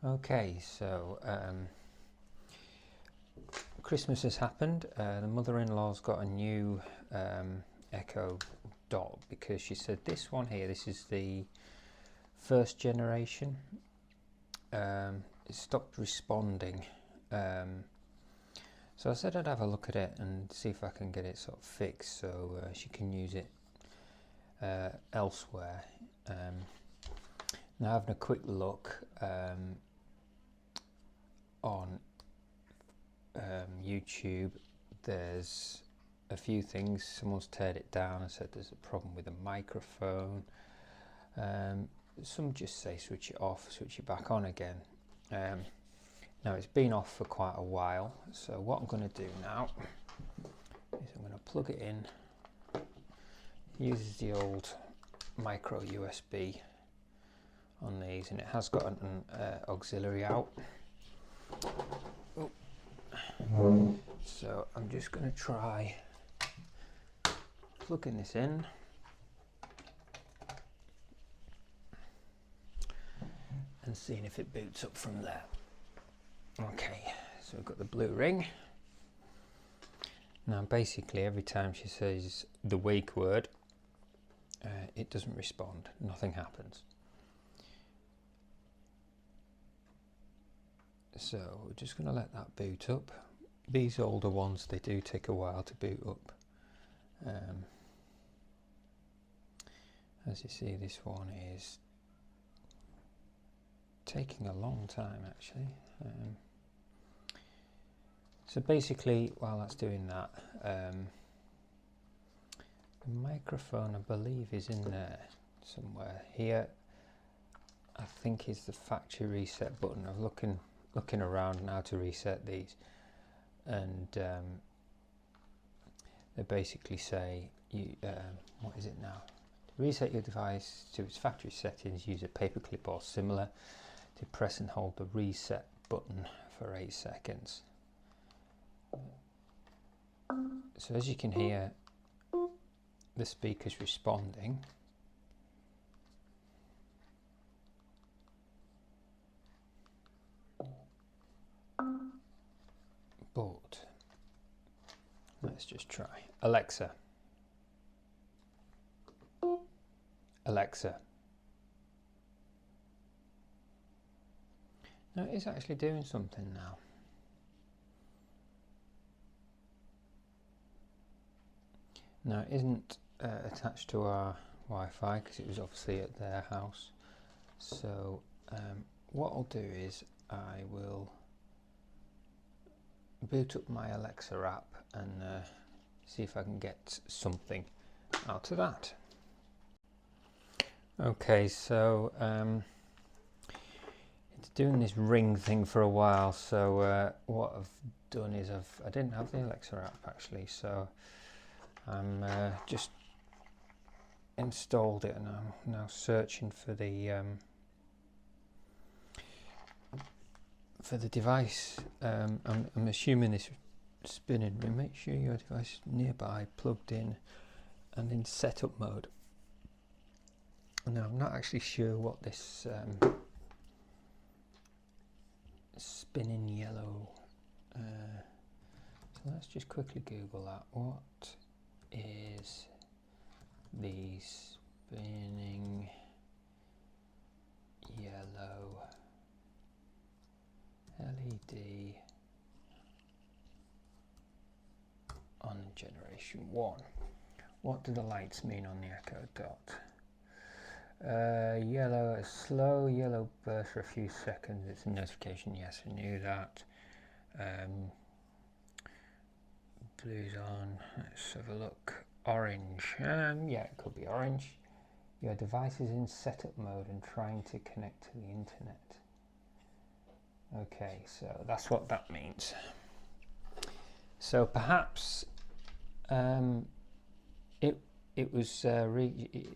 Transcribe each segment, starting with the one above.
Okay, so Christmas has happened. The mother-in-law's got a new Echo Dot because she said this one here, this is the first generation. It stopped responding. So I said I'd have a look at it and see if I can get it sort of fixed so she can use it elsewhere. Now having a quick look on YouTube, there's a few things. Someone's teared it down and said there's a problem with the microphone. Some just say switch it off, switch it back on again. Now it's been off for quite a while, so what I'm going to do now is I'm going to plug it in. Uses the old micro USB on these, and it has got an auxiliary out. Oh. So I'm just going to try plugging this in. And seeing if it boots up from there. Okay, so we've got the blue ring. Now basically every time she says the wake word, it doesn't respond, nothing happens. So we're just going to let that boot up. These older ones, they do take a while to boot up. As you see, this one is taking a long time actually. So basically while that's doing that, the microphone I believe is in there somewhere. Here I think is the factory reset button. I'm looking around now to reset these, and they basically say what is it now? To reset your device to its factory settings, use a paperclip or similar to press and hold the reset button for 8 seconds. So as you can hear, the speaker's responding. But let's just try. Alexa. Alexa. No, it is actually doing something now. Now it isn't attached to our Wi-Fi because it was obviously at their house. So what I'll do is I will boot up my Alexa app and see if I can get something out of that. Okay, so it's doing this ring thing for a while, so what I've done is I didn't have the Alexa app actually, so I'm just installed it and I'm now searching for the device. I'm assuming this spinning ring. Make sure your device is nearby, plugged in and in setup mode. Now I'm not actually sure what this spinning yellow, so let's just quickly Google that. What is the spinning yellow LED on generation 1? What do the lights mean on the Echo Dot? Yellow, a slow yellow burst for a few seconds. It's a notification. Yes, I knew that. Blue's on. Let's have a look. Orange. Yeah, it could be orange. Your device is in setup mode and trying to connect to the internet. Okay, so that's what that means. So perhaps it was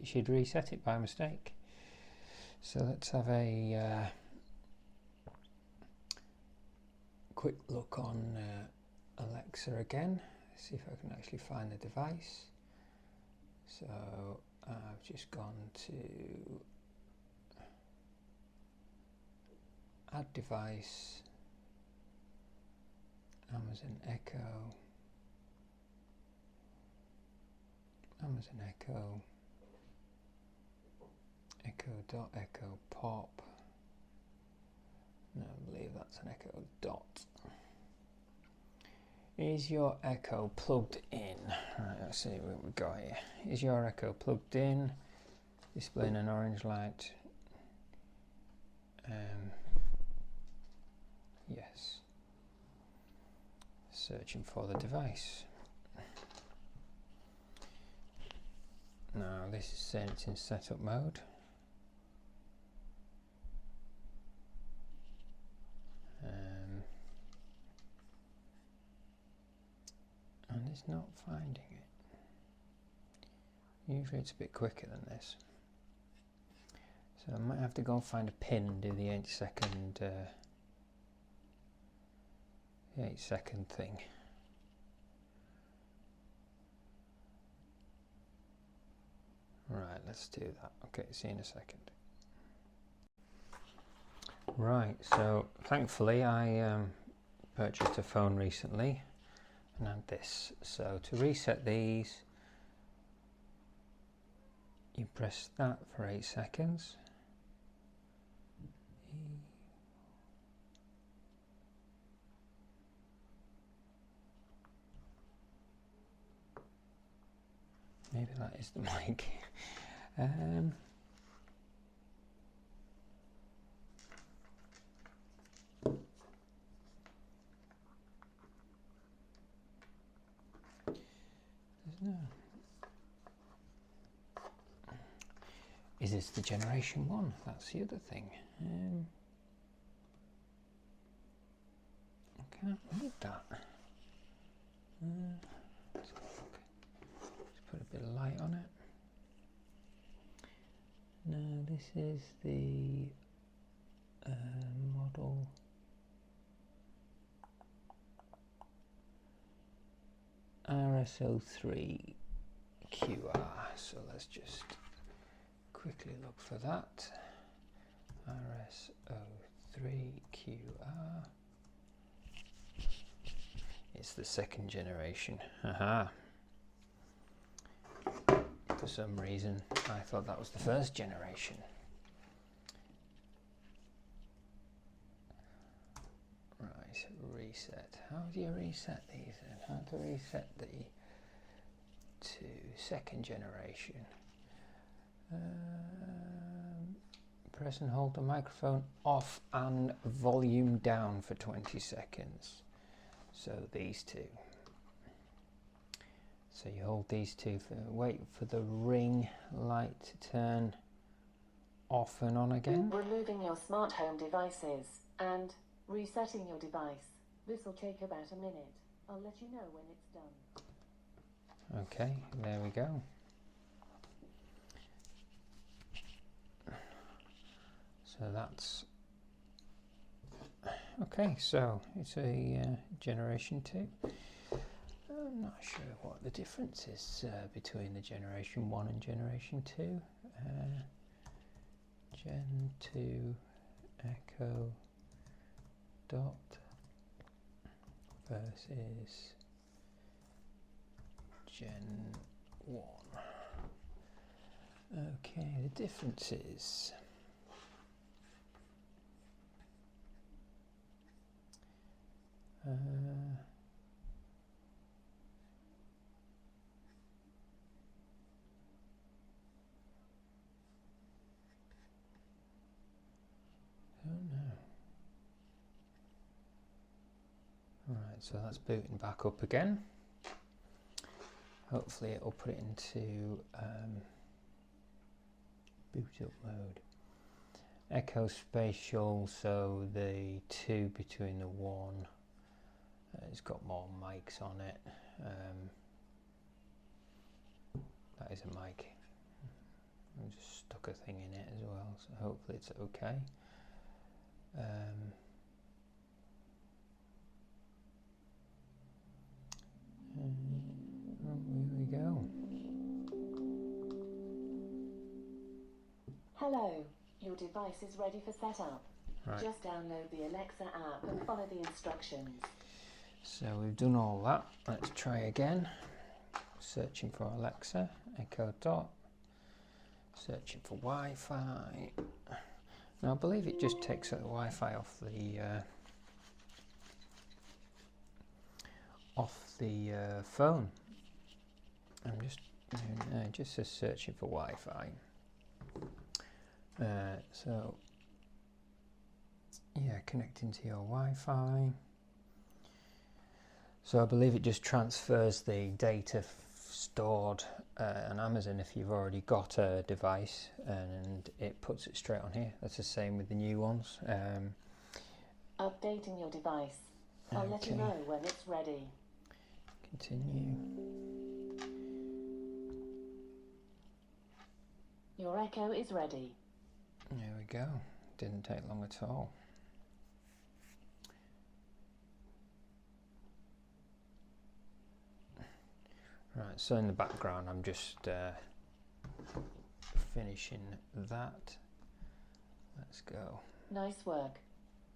she'd reset it by mistake. So let's have a quick look on Alexa again. See if I can actually find the device. So I've just gone to add device, Amazon Echo, Echo Dot, Echo Pop. No, I believe that's an Echo Dot. Is your Echo plugged in? Right, let's see what we've got here. Is your Echo plugged in? Displaying an orange light. Yes. Searching for the device. Now this is saying it's in setup mode. And it's not finding it. Usually it's a bit quicker than this. So I might have to go and find a pin and do the 8-second thing. Right, let's do that. Okay, see you in a second. Right, so thankfully I purchased a phone recently and had this. So to reset these, you press that for 8 seconds. Maybe that is the mic. No. Is this the generation 1? That's the other thing. I can't read that. Let's have a look. Just put a bit of light on it. No, this is the model. RS03 QR. So let's just quickly look for that. RS03 QR. It's the 2nd generation. Aha. For some reason I thought that was the 1st generation. Right, reset. How do you reset these then? How to reset the to 2nd generation? Press and hold the microphone off and volume down for 20 seconds. So these two. So you hold these two for, wait for the ring light to turn off and on again. Removing your smart home devices and resetting your device. This will take about a minute. I'll let you know when it's done. Okay, there we go. So that's okay. So it's a generation 2. I'm not sure what the difference is between the generation 1 and generation 2. Gen 2 Echo Dot versus Gen 1. Okay, the differences. Right, so that's booting back up again. Hopefully it'll put it into boot up mode. Echo spatial, so the 2 between the 1. It's got more mics on it. That is a mic. I just stuck a thing in it as well, so hopefully it's okay. Here we go. Hello, your device is ready for setup. Right. Just download the Alexa app and follow the instructions. So we've done all that. Let's try again. Searching for Alexa, Echo Dot. Searching for Wi-Fi. Now I believe it just takes the Wi-Fi off the phone. I'm just says searching for Wi-Fi. So yeah, connecting to your Wi-Fi. So I believe it just transfers the data stored on Amazon if you've already got a device, and it puts it straight on here. That's the same with the new ones. Updating your device. I'll let you know when it's ready. Continue. Your Echo is ready. There we go. Didn't take long at all. Right, so in the background I'm just finishing that. Let's go. Nice work.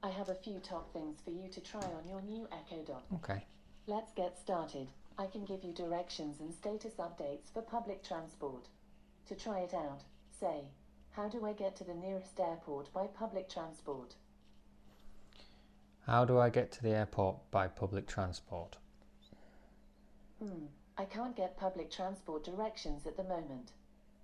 I have a few top things for you to try on your new Echo Dot. Okay. Let's get started. I can give you directions and status updates for public transport. To try it out, say, how do I get to the nearest airport by public transport? How do I get to the airport by public transport? I can't get public transport directions at the moment.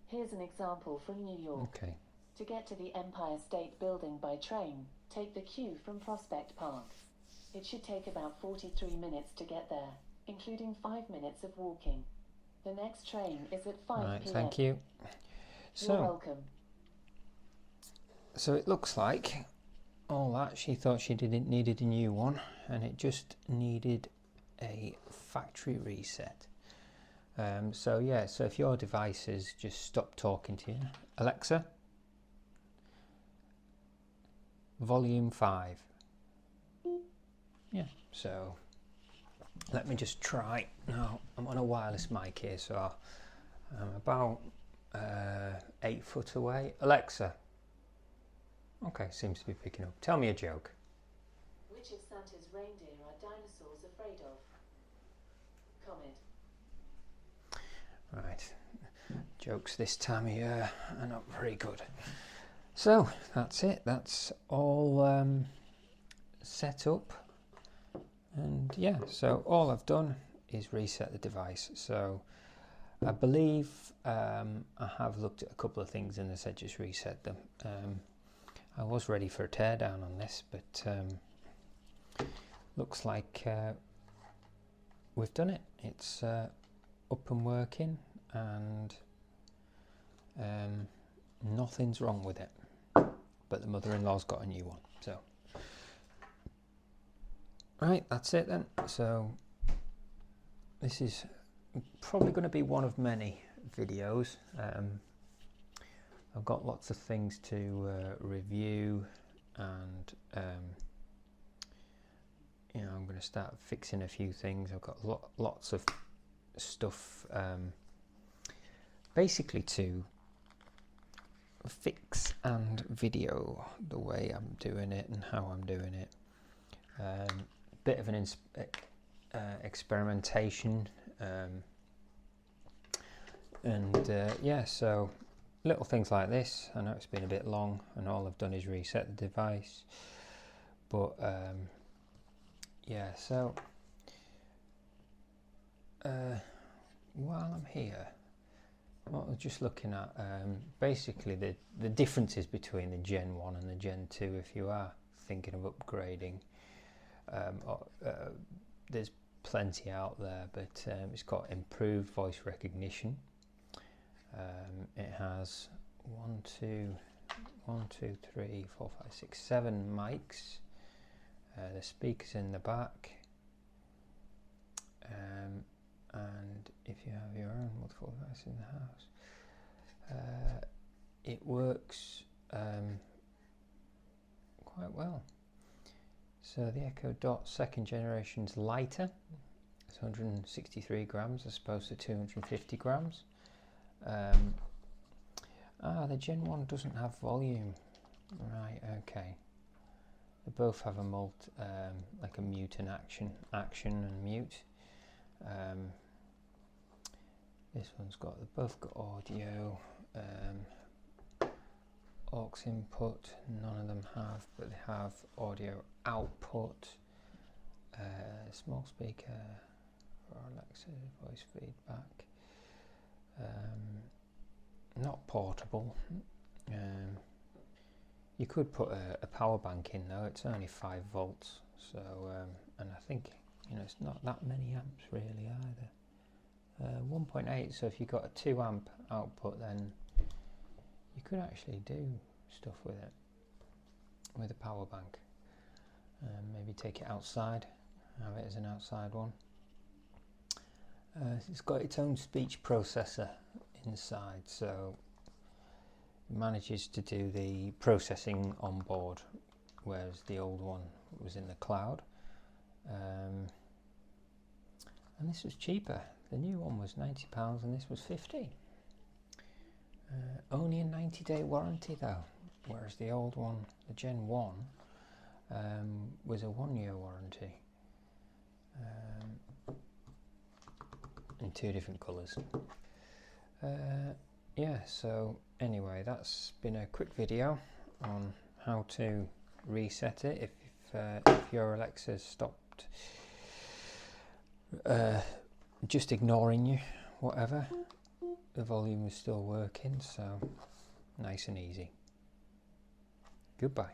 Here's an example from New York. Okay. To get to the Empire State Building by train, take the Q from Prospect Park. It should take about 43 minutes to get there, including 5 minutes of walking. The next train is at 5 Right, p.m. thank you. You're welcome. So it looks like all that, she thought she needed a new one, and it just needed a factory reset. So yeah, so if your devices just stop talking to you, Alexa, volume 5. Yeah, so let me just try. Now I'm on a wireless mic here, so I'm about 8 foot away. Alexa. Okay, seems to be picking up. Tell me a joke. Which of Santa's reindeer are dinosaurs afraid of? Comment. Right, jokes this time of year are not very good. So that's it. That's all set up, and yeah. So all I've done is reset the device. So I believe I have looked at a couple of things and I said just reset them. I was ready for a teardown on this, but looks like we've done it. It's up and working, and nothing's wrong with it. But the mother-in-law's got a new one. So right, that's it then. So this is probably going to be one of many videos. I've got lots of things to review, and you know, I'm going to start fixing a few things. I've got lots of stuff basically to fix and video the way I'm doing it and how I'm doing it. Bit of an experimentation, and yeah, so little things like this. I know it's been a bit long and all I've done is reset the device, but yeah, so while I'm here, what we're just looking at, basically the differences between the Gen 1 and the Gen 2 if you are thinking of upgrading. There's plenty out there, but it's got improved voice recognition. It has 7 mics. The speakers in the back, and if you have your own multiple device in the house, it works quite well. So the Echo Dot 2nd generation's lighter. It's 163 grams as opposed to 250 grams. The Gen 1 doesn't have volume. Right, okay. both have a like a mute and action and mute. This one's got, they've both got audio, aux input, none of them have, but they have audio output, small speaker for Alexa voice feedback, not portable. You could put a power bank in though, it's only 5 volts, so and I think, you know, it's not that many amps really either. 1.8, so if you've got a 2 amp output, then you could actually do stuff with it, with a power bank. Maybe take it outside, have it as an outside one. It's got its own speech processor inside, so it manages to do the processing on board, whereas the old one was in the cloud. And this was cheaper. The new one was £90 and this was £50. Only a 90-day warranty though, whereas the old one, the Gen 1, was a 1-year warranty. In 2 different colours. Yeah, so anyway, that's been a quick video on how to reset it if your Alexa's stopped just ignoring you, whatever. The volume is still working, so nice and easy. Goodbye.